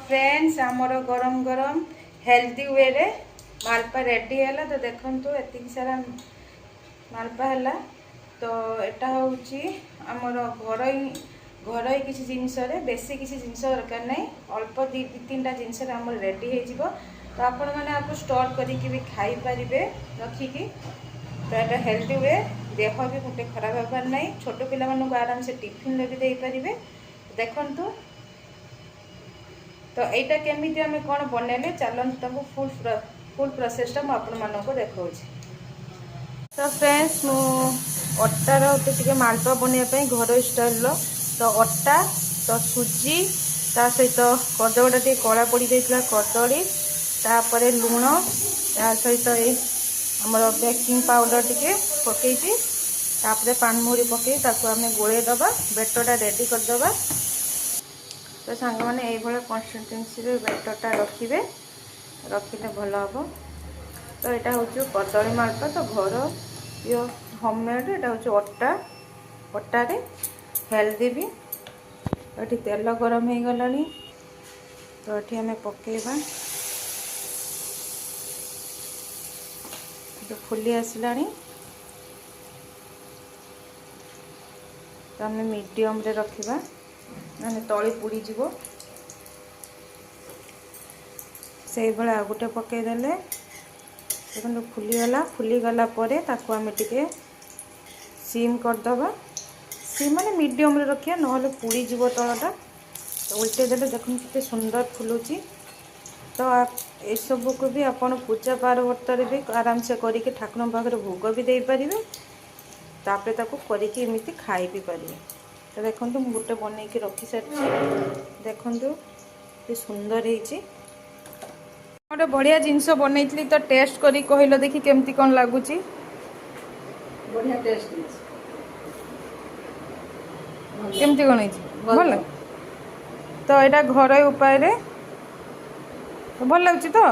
Friends आमर गरम गरम हेल्दी वे रे मालपा रेडी है। तो देखु एति सारा मालपा है। तो एटा हूँ आमर घर किसी जिनस बेसी किसी जिनस दरकार नहीं, अल्प दी तीन टा जिनस रेडी हो। तो आपण मैंने आपको स्टोर करके भी खाई पारे रखिकी। तो यहाँ हेल्दी वे देह भी गोटे खराब होबार नहीं, छोट पिला मानू आराम से टिफिन भी दे पारे। देखु तो यहाँ केमी आम कौन बनैले चलते फुल प्रोसेसटा मुझे देखा। तो फ्रेंड्स मु अटार गोटे मालपा बनवाई घर स्टाइल तो अटा तो सुजी ता सहित कदलीटा टे कला पड़ी जाता कदली तापर लुण ता सहित आमर बेकिंग पाउडर टिके पकई तापर पानमुरी पकई आम गोले दबा बेटरटा रेडी करदबा। तो सांग मैंने ये कंसिस्टेंसी बेटरटा रखिए रखिले भल हम। तो यहाँ हूँ कदली मालपा तो घर ये होममेड यहाँ हूँ अटा अटारे हेल्दी भी। ये तेल गरम हो गला तो ये आम पकेबा जो फुली आसला तो आम मीडियम रे रखिबा ना तली पुड़ी जीव से भाई आ गोटे पकईदेले देखो फुलीगला फुलीगला ताकू आम टे सीम करदबा। सीम माने मीडियम रे रखिया ना पुड़ी जीव तलटा। तो उल्टे देले देखो कितने सुंदर फुलुची। तो ये सब को भी आपण पूजा पार्वतर भी आराम से करके ठाकुर पाखे भोग भी दे पारे तापर ताको करके एमती खाई भी पारे। तो देखो मुझे गोटे बनई की रखी सारी देखु ये सुंदर होती गोटे बढ़िया जिनस बनई तो टेस्ट करी कहल देखी केमती कौन लगुच बढ़िया टेस्ट केमती कौन भल। तो यहाँ घर उपाय तो भल लगुच तो।